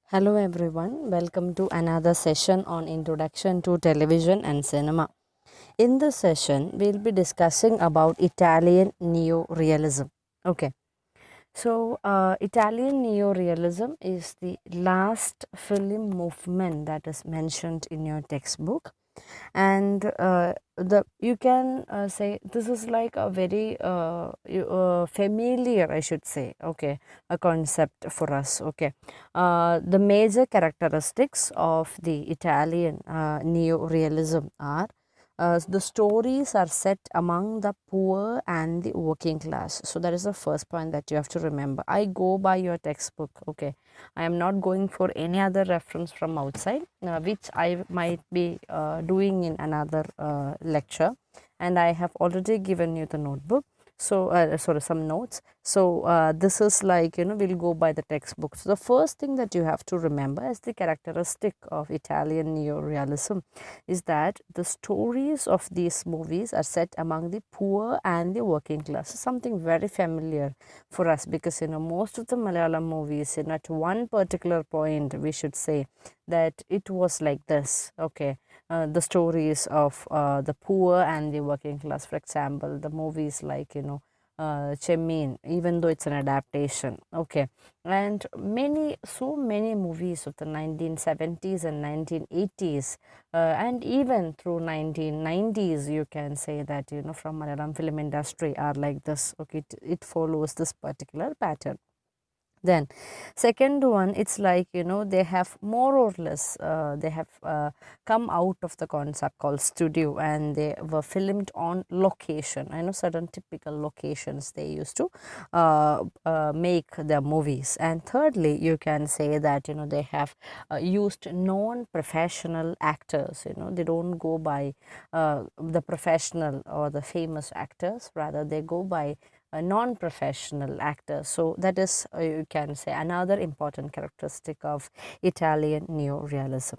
Hello everyone, welcome to another session on Introduction to Television and Cinema. In this session, we'll be discussing about Italian neo-realism. Okay, so Italian neo-realism is the last film movement that is mentioned in your textbook, and the you can say this is like a very familiar, I should say, okay, a concept for us. Okay, the major characteristics of the Italian neo-realism are the stories are set among the poor and the working class. So that is the first point that you have to remember. I go by your textbook. Okay, I am not going for any other reference from outside, which I might be doing in another lecture, and I have already given you the notebook. So sorry, some notes. So this is like, we'll go by the textbook. So the first thing that you have to remember as the characteristic of Italian neo-realism is that the stories of these movies are set among the poor and the working class. Something very familiar for us, because most of the Malayalam movies, at one particular point we should say that it was like this. Okay, the stories of the poor and the working class. For example, the movies like Chemin, even though it's an adaptation. Okay, and so many movies of the 1970s and 1980s, and even through 1990s, you can say that from Malayalam film industry are like this. Okay, it follows this particular pattern. Then second one, it's like they have more or less they have come out of the concept called studio, and they were filmed on location. I know certain typical locations they used to make their movies. And thirdly, you can say that they have used non-professional actors. They don't go by the professional or the famous actors, rather they go by a non-professional actor. So that is, you can say, another important characteristic of Italian neo-realism.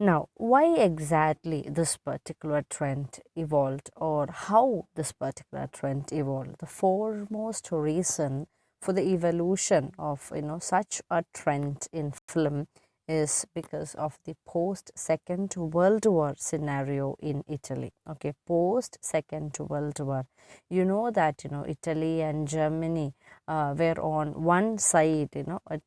Now, why exactly this particular trend evolved, or how this particular trend evolved? The foremost reason for the evolution of such a trend in film is because of the post Second World War scenario in Italy. Okay, post Second World War, that Italy and Germany were on one side.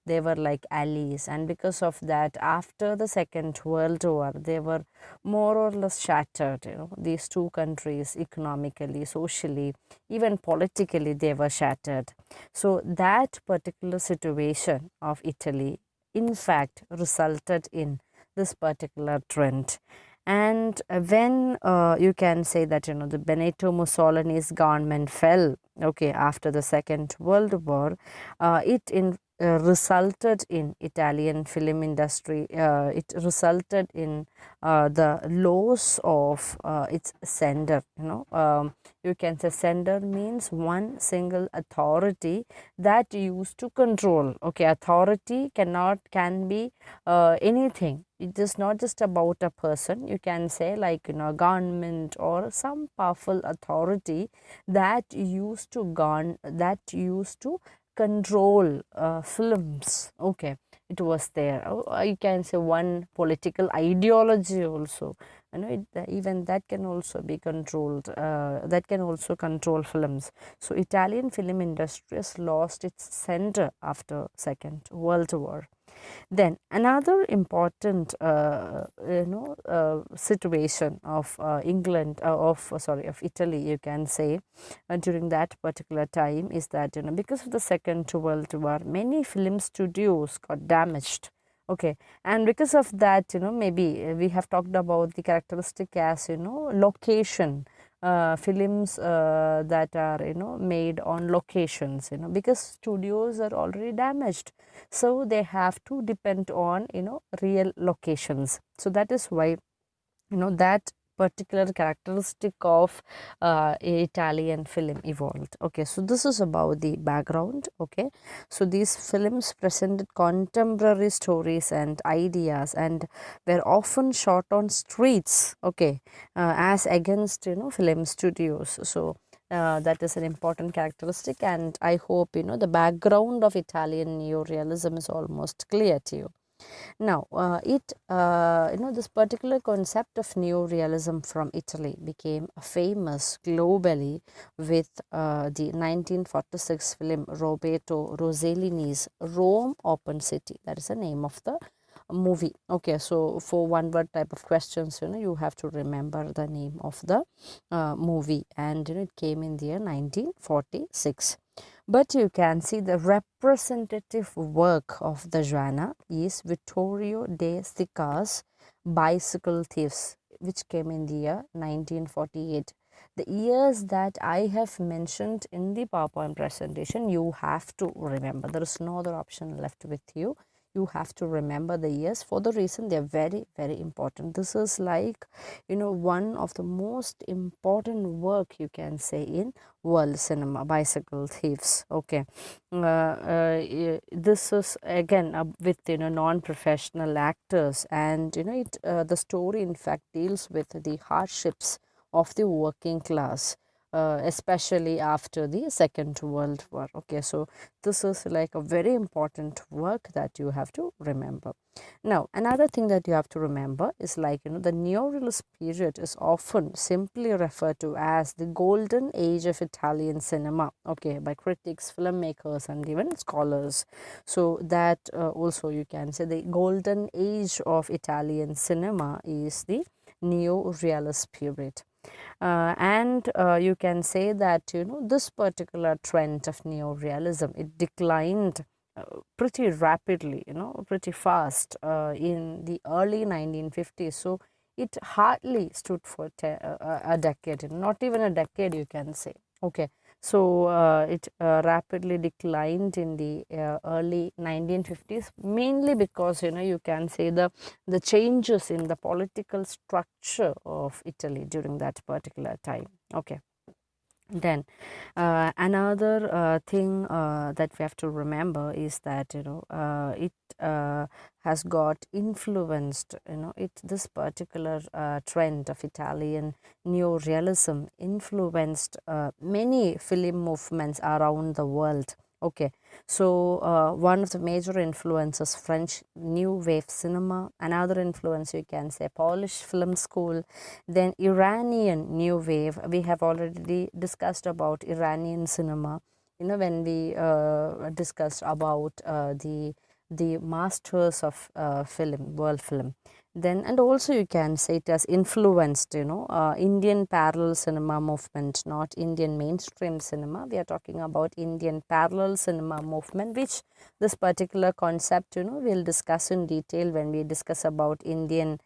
They were like allies, and because of that, after the Second World War, they were more or less shattered. These two countries, economically, socially, even politically, they were shattered. So that particular situation of Italy, in fact, resulted in this particular trend. And when you can say that the Benito Mussolini's government fell, okay, after the Second World War, it resulted in Italian film industry. It resulted in the loss of its sender. You can say sender means one single authority that used to control. Okay, authority can be anything. It is not just about a person. You can say like a government or some powerful authority that used to control films. Okay, it was there. You can say one political ideology also. Even that can also be controlled. That can also control films. So Italian film industry has lost its center after Second World War. Then another important situation of England, of Italy, you can say, during that particular time is that because of the Second World War, many film studios got damaged. Okay, and because of that, maybe we have talked about the characteristic as location, films that are made on locations, because studios are already damaged, so they have to depend on real locations. So that is why that particular characteristic of Italian film evolved. Okay, so this is about the background. Okay, so these films presented contemporary stories and ideas, and were often shot on streets. Okay, as against film studios. So that is an important characteristic, and I hope the background of Italian neorealism is almost clear to you. Now, this particular concept of neorealism from Italy became famous globally with the 1946 film Roberto Rossellini's Rome Open City. That is the name of the movie. Okay, so for one word type of questions, you have to remember the name of the movie, and it came in the year 1946. But you can see the representative work of the genre is Vittorio De Sica's Bicycle Thieves, which came in the year 1948. The years that I have mentioned in the PowerPoint presentation, you have to remember. There is no other option left with you. You have to remember the years for the reason they are very, very important. This is like, one of the most important work you can say in world cinema, Bicycle Thieves. Okay, this is again with non-professional actors, and the story in fact deals with the hardships of the working class, especially after the Second World War. Okay, so this is like a very important work that you have to remember. Now, another thing that you have to remember is like, the neorealist period is often simply referred to as the golden age of Italian cinema, okay, by critics, filmmakers, and even scholars. So that also you can say the golden age of Italian cinema is the neo-realist period. And you can say that this particular trend of neo-realism, it declined pretty rapidly, pretty fast in the early 1950s. So it hardly stood for a decade, not even a decade you can say. Okay, so it rapidly declined in the early 1950s, mainly because you can say the changes in the political structure of Italy during that particular time. Okay. Then another thing that we have to remember is that it has got influenced, this particular trend of Italian neorealism influenced many film movements around the world. Okay, so one of the major influences French New Wave cinema, another influence you can say Polish film school, then Iranian New Wave. We have already discussed about Iranian cinema, when we discussed about the masters of film, world film. Then, and also you can say it has influenced, Indian parallel cinema movement, not Indian mainstream cinema. We are talking about Indian parallel cinema movement, which this particular concept, we'll discuss in detail when we discuss about Indian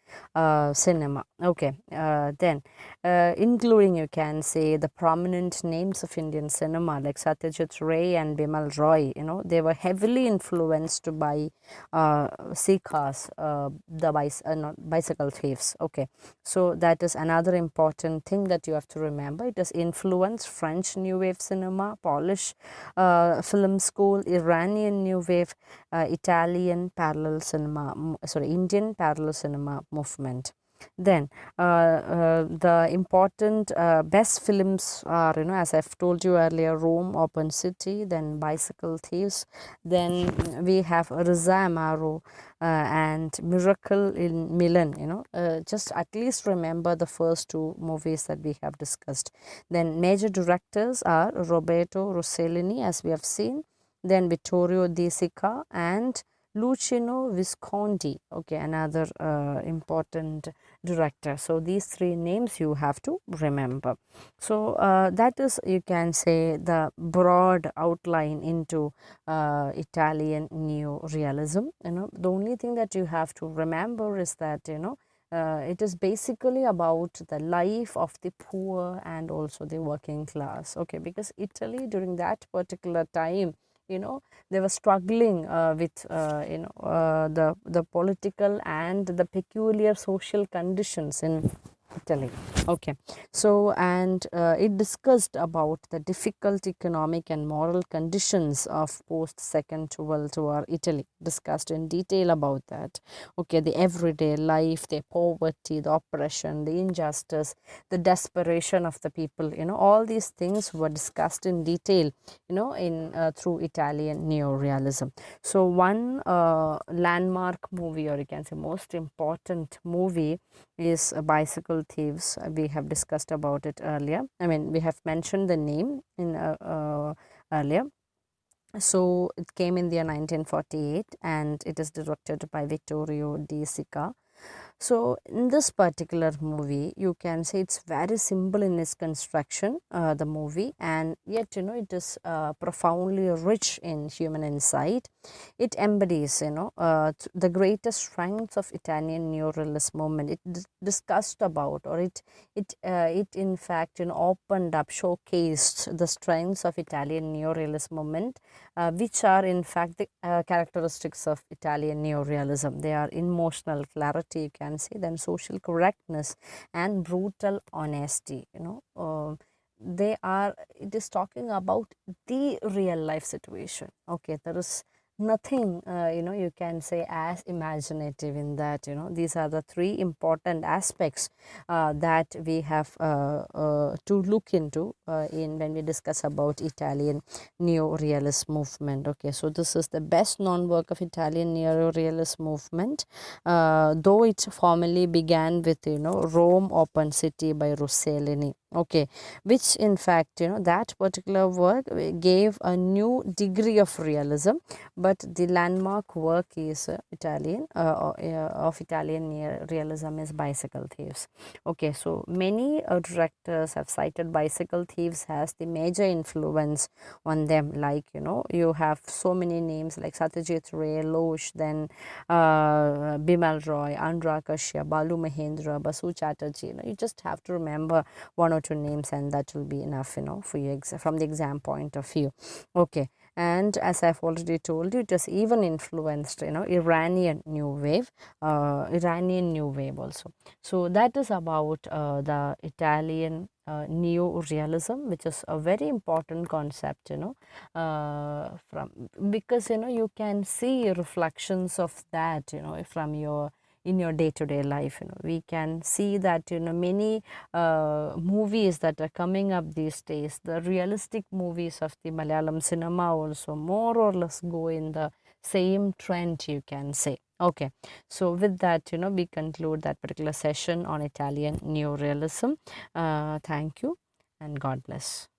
cinema. Okay, then including you can say the prominent names of Indian cinema like Satyajit Ray and Bimal Roy. They were heavily influenced by Sika's Bicycle Thieves. Okay, so that is another important thing that you have to remember. It has influenced French New Wave cinema, Polish film school, Iranian New Wave, Italian parallel cinema, Indian parallel cinema movement. Then the important best films are, as I've told you earlier, Rome Open City, then Bicycle Thieves, then we have Riza Amaro and Miracle in Milan. Just at least remember the first two movies that we have discussed. Then major directors are Roberto Rossellini, as we have seen, then Vittorio De Sica and Luciano Visconti. Okay, another important director. So these three names you have to remember. So that is, you can say, the broad outline into Italian neo-realism. The only thing that you have to remember is that it is basically about the life of the poor and also the working class. Okay, because Italy during that particular time, they were struggling with the political and the peculiar social conditions in Italy. Okay, so and it discussed about the difficult economic and moral conditions of post Second World War Italy. Discussed in detail about that. Okay, the everyday life, the poverty, the oppression, the injustice, the desperation of the people. All these things were discussed in detail. In through Italian neorealism. So one landmark movie, or you can say most important movie, is Bicycle Thieves. We have discussed about it earlier. I mean, we have mentioned the name in earlier. So it came in the year 1948, and it is directed by Vittorio De Sica. So in this particular movie, you can say it's very simple in its construction, the movie, and yet it is profoundly rich in human insight. It embodies the greatest strengths of Italian neorealist movement. It discussed about, or it in fact opened up, showcased the strengths of Italian neorealist movement, which are in fact the characteristics of Italian neorealism. They are emotional clarity, you can say, then social correctness and brutal honesty. They are, it is talking about the real life situation. Okay, there is nothing you can say as imaginative in that. These are the three important aspects that we have to look into in when we discuss about Italian neo-realist movement. Okay, so this is the best known work of Italian neo-realist movement, though it formally began with Rome Open City by Rossellini. Okay, which in fact that particular work gave a new degree of realism, but the landmark work is Italian of Italian realism is Bicycle Thieves. Okay, so many directors have cited Bicycle Thieves as the major influence on them. Like you have so many names like Satyajit Ray, Loesch, then Bimal Roy, Andhra Kashyap, Balu Mahendra, Basu Chatterjee. You just have to remember one or two names, and that will be enough for you from the exam point of view. Okay, and as I've already told you, it has even influenced Iranian new wave, also. So that is about the Italian neo-realism, which is a very important concept, from because you can see reflections of that, from your in your day-to-day life. We can see that many movies that are coming up these days, the realistic movies of the Malayalam cinema also more or less go in the same trend, you can say. Okay, so with that we conclude that particular session on Italian neorealism. Thank you and God bless.